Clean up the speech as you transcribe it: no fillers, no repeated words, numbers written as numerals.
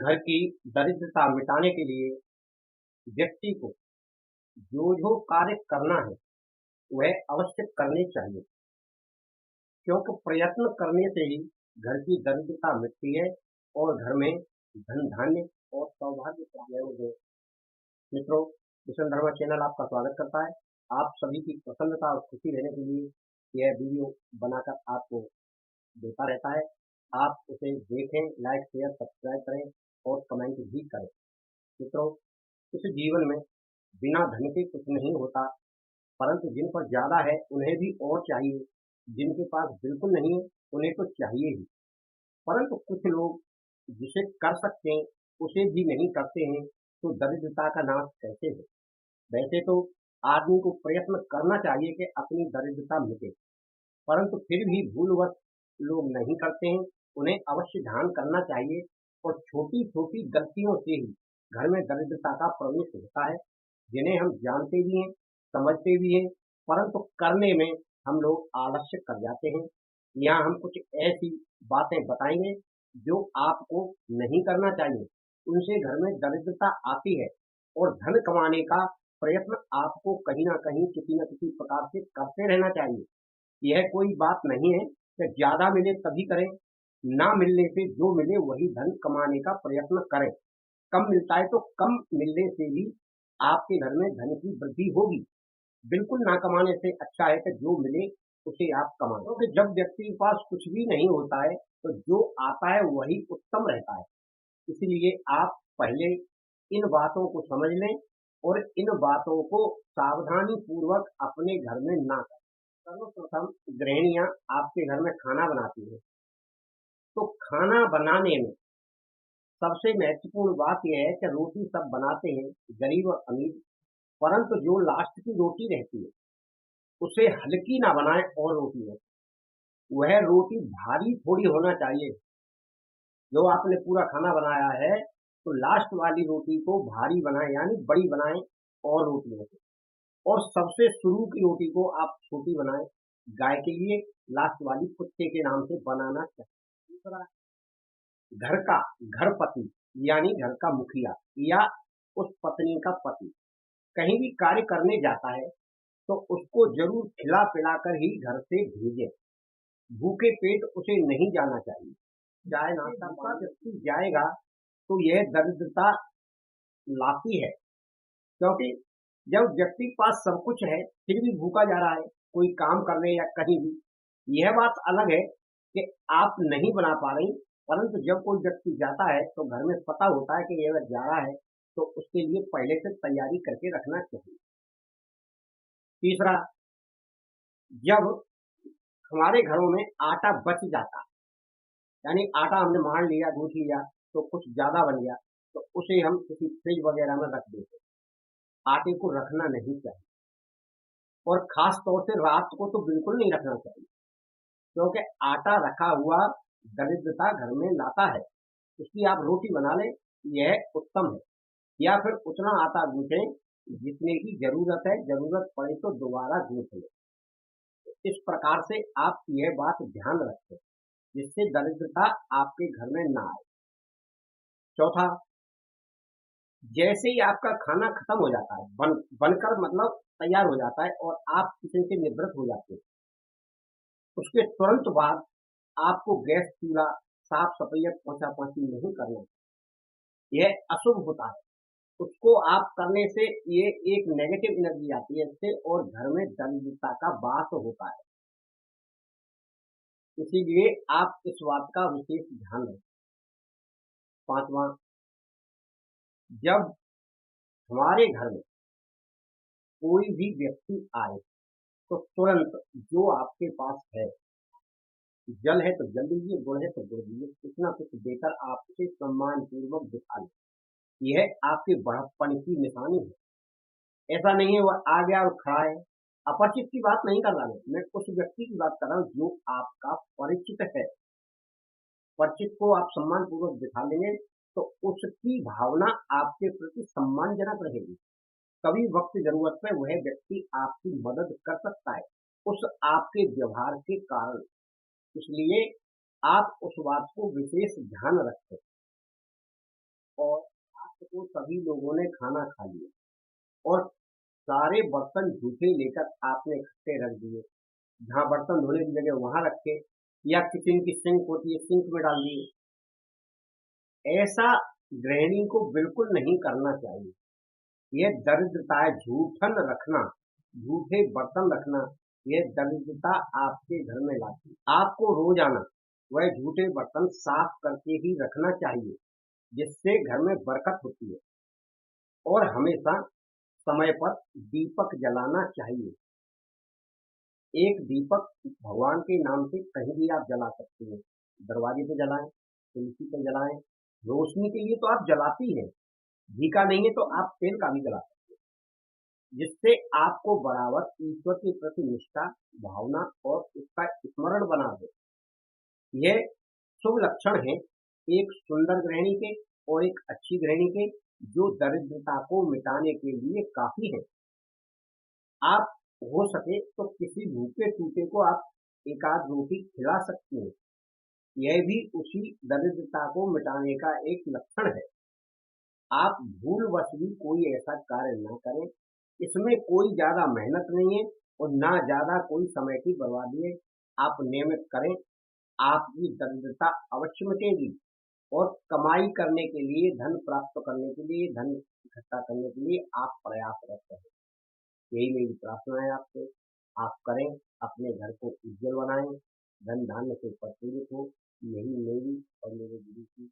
घर की दरिद्रता मिटाने के लिए व्यक्ति को जो कार्य करना है वह अवश्य करने चाहिए, क्योंकि प्रयत्न करने से ही घर की दरिद्रता मिटती है और घर में धन धान्य और सौभाग्य प्राप्त है। मित्रों, मिशन धर्मा चैनल आपका स्वागत करता है। आप सभी की प्रसन्नता और खुशी रहने के लिए यह वीडियो बनाकर आपको देता रहता है। आप उसे देखें, लाइक शेयर सब्सक्राइब करें और कमेंट भी करें। मित्रों, इस जीवन में बिना धन के कुछ नहीं होता, परंतु जिन पर ज़्यादा है उन्हें भी और चाहिए, जिनके पास बिल्कुल नहीं है उन्हें तो चाहिए ही। परंतु कुछ लोग जिसे कर सकते हैं उसे भी नहीं करते हैं, तो दरिद्रता का नाश कैसे हो? वैसे तो आदमी को प्रयत्न करना चाहिए कि अपनी दरिद्रता मिटे, परंतु फिर भी भूलवश लोग नहीं करते हैं। उन्हें अवश्य ध्यान करना चाहिए और छोटी छोटी गलतियों से ही घर में दरिद्रता का प्रवेश होता है, जिन्हें हम जानते भी हैं, समझते भी हैं, परंतु करने में हम लोग आलस्य कर जाते हैं। यहाँ हम कुछ ऐसी बातें बताएंगे जो आपको नहीं करना चाहिए, उनसे घर में दरिद्रता आती है और धन कमाने का प्रयत्न आपको कहीं ना कहीं किसी न किसी प्रकार से करते रहना चाहिए। यह कोई बात नहीं है कि ज़्यादा मिले तभी करें, ना मिलने से जो मिले वही धन कमाने का प्रयत्न करें। कम मिलता है तो कम मिलने से भी आपके घर में धन की वृद्धि होगी। बिल्कुल ना कमाने से अच्छा है कि जो मिले उसे आप कमाएं, क्योंकि जब व्यक्ति के पास कुछ भी नहीं होता है तो जो आता है वही उत्तम रहता है। इसलिए आप पहले इन बातों को समझ लें और इन बातों को सावधानी पूर्वक अपने घर में ना करें। सर्वप्रथम गृहिणियां आपके घर में खाना बनाती हैं, तो खाना बनाने में सबसे महत्वपूर्ण बात यह है कि रोटी सब बनाते हैं, गरीब और अमीर, परंतु जो लास्ट की रोटी रहती है उसे हल्की ना बनाए और रोटी हो, वह रोटी भारी थोड़ी होना चाहिए। जो आपने पूरा खाना बनाया है तो लास्ट वाली रोटी को भारी बनाए, यानी बड़ी बनाए और रोटी हो। और सबसे शुरू की रोटी को आप छोटी बनाएं। गाय के लिए लास्ट वाली कुत्ते के नाम से बनाना चाहिए। दूसरा, घर का घर पति यानी घर का मुखिया या उस पत्नी का पति कहीं भी कार्य करने जाता है तो उसको जरूर खिला पिला कर ही घर से भेजें। भूखे पेट उसे नहीं जाना चाहिए। चाय नाश्ता का व्यक्ति जाएगा तो यह दरिद्रता लाती है, क्योंकि जब व्यक्ति के पास सब कुछ है फिर भी भूखा जा रहा है कोई काम करने या कहीं भी, यह बात अलग है कि आप नहीं बना पा रही। परंतु जब कोई व्यक्ति जाता है तो घर में पता होता है कि यह जा रहा है, तो उसके लिए पहले से तैयारी करके रखना चाहिए। तीसरा, जब हमारे घरों में आटा बच जाता है, यानी आटा हमने मान लिया, गूंथ लिया, तो कुछ ज्यादा बन गया, तो उसे हम किसी फ्रिज वगैरह में रख देते हैं। आटे को रखना नहीं चाहिए, और खास तौर से रात को तो बिल्कुल नहीं रखना चाहिए, क्योंकि आटा रखा हुआ दरिद्रता घर में लाता है। उसकी आप रोटी बना लें, यह उत्तम है, या फिर उतना आटा गूंथें जितने की जरूरत है, जरूरत पड़े तो दोबारा गूंथ लें। इस प्रकार से आप यह बात ध्यान रखें जिससे दरिद्रता आपके घर में ना आए। चौथा, जैसे ही आपका खाना खत्म हो जाता है, बनकर मतलब तैयार हो जाता है और आप किचन से निवृत्त हो जाते हैं, उसके तुरंत बाद आपको गैस चूल्हा साफ सफाई पोछा पोछी नहीं करना, यह अशुभ होता है। उसको आप करने से ये एक नेगेटिव एनर्जी आती है इससे, और घर में दरिद्रता का वास होता है। इसीलिए आप इस बात का विशेष ध्यान रखें। पांचवा, जब हमारे घर में कोई भी व्यक्ति आए तो तुरंत जो आपके पास है, जल है तो जल दीजिए, गुड़ है तो गुड़ दीजिए, कुछ ना कुछ देकर आप उसे सम्मान पूर्वक दिखा लें। यह आपके बड़प्पन की निशानी है। ऐसा नहीं है वह आ गया और खड़ा है। अपरिचित की बात नहीं कर रहा मैं उस व्यक्ति की बात कर रहा हूँ जो आपका परिचित है। परिचित को आप सम्मान पूर्वक दिखा लेंगे तो उसकी भावना आपके प्रति सम्मानजनक रहेगी। कभी वक्त जरूरत में वह व्यक्ति आपकी मदद कर सकता है उस आपके व्यवहार के कारण। इसलिए आप उस बात को विशेष ध्यान रखें। और रात को सभी लोगों ने खाना खा लिया और सारे बर्तन जूठे लेकर आपने इकट्ठे रख दिए। जहाँ बर्तन धोने की जगह वहां रखे या किचन की सिंक होती है सिंक में डाल दिए। ऐसा गृहिणी को बिल्कुल नहीं करना चाहिए। यह दरिद्रता है। झूठन रखना, झूठे बर्तन रखना, यह दरिद्रता आपके घर में लाती है। आपको रोजाना वह झूठे बर्तन साफ करके ही रखना चाहिए, जिससे घर में बरकत होती है। और हमेशा समय पर दीपक जलाना चाहिए। एक दीपक भगवान के नाम से कहीं भी आप जला सकते हैं। दरवाजे पे जलाएं, तुलसी पे जलाएं। रोशनी के लिए तो आप जलाती हैं, घी का नहीं है तो आप तेल का भी जला सकते हैं, जिससे आपको बराबर ईश्वर के प्रति निष्ठा, भावना और उसका स्मरण बना दे। यह शुभ लक्षण है एक सुंदर गृहिणी के और एक अच्छी गृहिणी के, जो दरिद्रता को मिटाने के लिए काफी है। आप हो सके तो किसी भूखे टूटे को आप एक आध रोटी खिला सकते हैं। यह भी उसी दरिद्रता को मिटाने का एक लक्षण है। आप भूलवश भी कोई ऐसा कार्य ना करें। इसमें कोई ज्यादा मेहनत नहीं है और ना ज्यादा कोई समय की बर्बादी है। आप नियमित करें, आपकी दरिद्रता अवश्य मिटेगी। और कमाई करने के लिए, धन प्राप्त करने के लिए, धन इकट्ठा करने के लिए आप प्रयासरत रहें। यही मेरी प्रार्थना है आपसे। आप करें, अपने घर को उज्जवल बनाएं, धन धान्य से प्रफुल्लित हो। यही मेरी और मेरे गुरु की